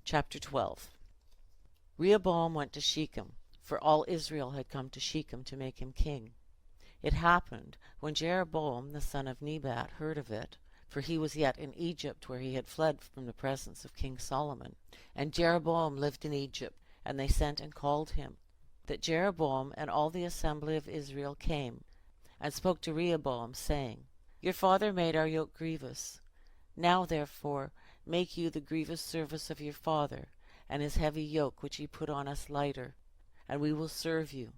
Chapter 12. Rehoboam went to Shechem, for all Israel had come to Shechem to make him king. It happened, when Jeroboam the son of Nebat heard of it, for he was yet in Egypt, where he had fled from the presence of King Solomon, and Jeroboam lived in Egypt, and they sent and called him, that Jeroboam and all the assembly of Israel came, and spoke to Rehoboam, saying, Your father made our yoke grievous. Now therefore make you the grievous service of your father, and his heavy yoke which he put on us lighter, and we will serve you.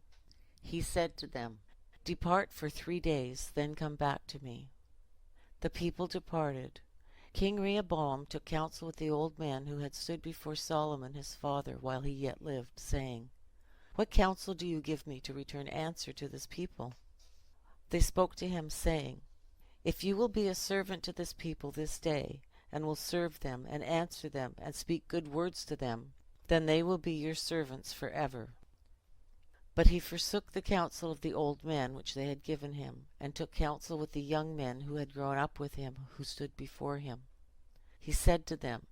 He said to them, Depart for 3 days, then come back to me. The people departed. King Rehoboam took counsel with the old men who had stood before Solomon his father while he yet lived, saying, What counsel do you give me to return answer to this people? They spoke to him, saying, If you will be a servant to this people this day, and will serve them, and answer them, and speak good words to them, then they will be your servants forever. But he forsook the counsel of the old men which they had given him, and took counsel with the young men who had grown up with him, who stood before him. He said to them,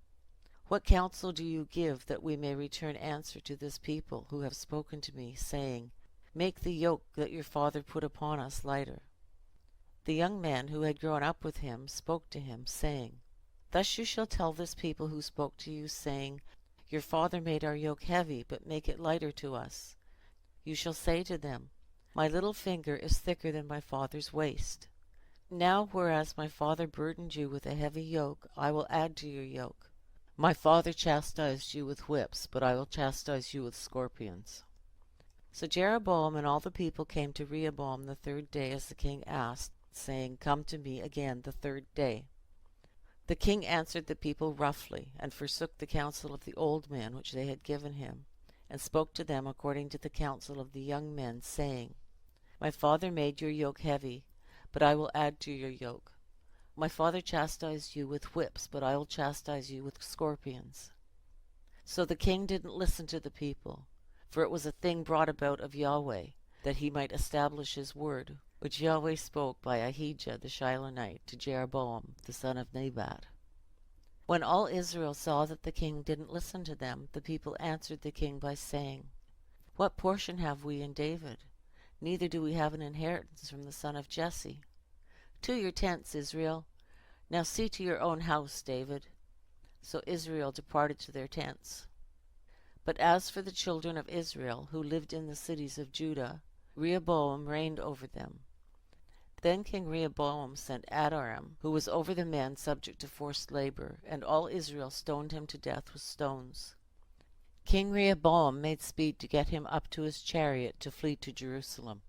What counsel do you give, that we may return answer to this people, who have spoken to me, saying, Make the yoke that your father put upon us lighter? The young men who had grown up with him spoke to him, saying, Thus you shall tell this people who spoke to you, saying, Your father made our yoke heavy, but make it lighter to us. You shall say to them, My little finger is thicker than my father's waist. Now whereas my father burdened you with a heavy yoke, I will add to your yoke. My father chastised you with whips, but I will chastise you with scorpions. So Jeroboam and all the people came to Rehoboam the 3rd day, as the king asked, saying, Come to me again the 3rd day. The king answered the people roughly, and forsook the counsel of the old men which they had given him, and spoke to them according to the counsel of the young men, saying, My father made your yoke heavy, but I will add to your yoke. My father chastised you with whips, but I will chastise you with scorpions. So the king didn't listen to the people, for it was a thing brought about of Yahweh, that he might establish his word, which Yahweh spoke by Ahijah the Shilonite to Jeroboam the son of Nebat. When all Israel saw that the king didn't listen to them, the people answered the king by saying, What portion have we in David? Neither do we have an inheritance from the son of Jesse. To your tents, Israel. Now see to your own house, David. So Israel departed to their tents. But as for the children of Israel, who lived in the cities of Judah, Rehoboam reigned over them. Then King Rehoboam sent Adoram, who was over the men subject to forced labor, and all Israel stoned him to death with stones. King Rehoboam made speed to get him up to his chariot to flee to Jerusalem.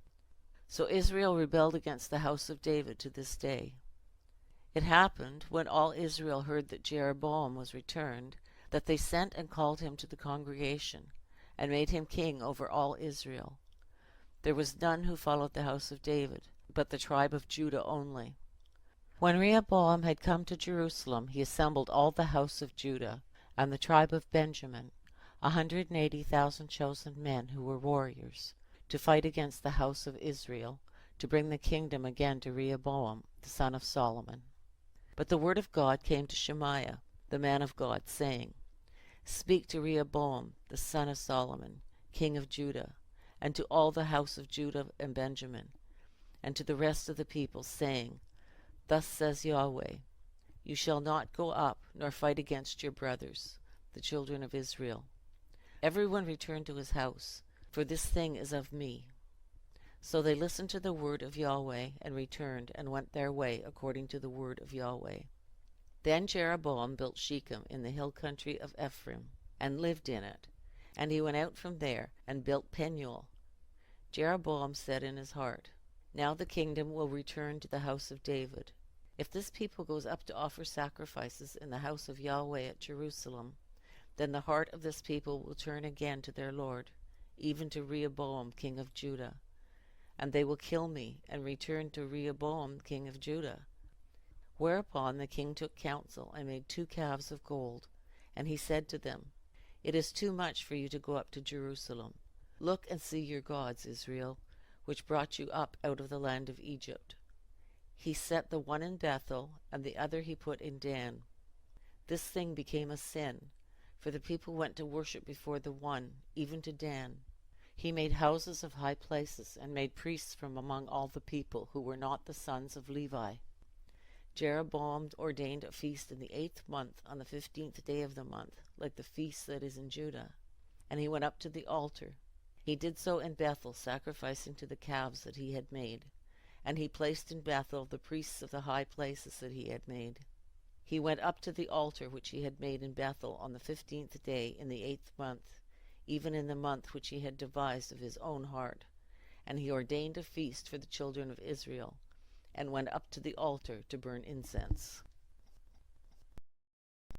So Israel rebelled against the house of David to this day. It happened, when all Israel heard that Jeroboam was returned, that they sent and called him to the congregation, and made him king over all Israel. There was none who followed the house of David, but the tribe of Judah only. When Rehoboam had come to Jerusalem, he assembled all the house of Judah, and the tribe of Benjamin, 180,000 chosen men who were warriors, to fight against the house of Israel, to bring the kingdom again to Rehoboam, the son of Solomon. But the word of God came to Shemaiah, the man of God, saying, Speak to Rehoboam, the son of Solomon, king of Judah, and to all the house of Judah and Benjamin, and to the rest of the people, saying, Thus says Yahweh, You shall not go up, nor fight against your brothers, the children of Israel. Everyone return to his house, for this thing is of me. So they listened to the word of Yahweh, and returned, and went their way according to the word of Yahweh. Then Jeroboam built Shechem in the hill country of Ephraim, and lived in it. And he went out from there, and built Penuel. Jeroboam said in his heart, Now the kingdom will return to the house of David. If this people goes up to offer sacrifices in the house of Yahweh at Jerusalem, then the heart of this people will turn again to their Lord, even to Rehoboam king of Judah. And they will kill me, and return to Rehoboam king of Judah. Whereupon the king took counsel, and made 2 calves of gold. And he said to them, It is too much for you to go up to Jerusalem. Look and see your gods, Israel, which brought you up out of the land of Egypt. He set the one in Bethel, and the other he put in Dan. This thing became a sin, for the people went to worship before the One, even to Dan. He made houses of high places, and made priests from among all the people who were not the sons of Levi. Jeroboam ordained a feast in the 8th month, on the 15th day of the month, like the feast that is in Judah. And he went up to the altar. He did so in Bethel, sacrificing to the calves that he had made. And he placed in Bethel the priests of the high places that he had made. He went up to the altar which he had made in Bethel on the 15th day in the 8th month, even in the month which he had devised of his own heart. And he ordained a feast for the children of Israel, and went up to the altar to burn incense.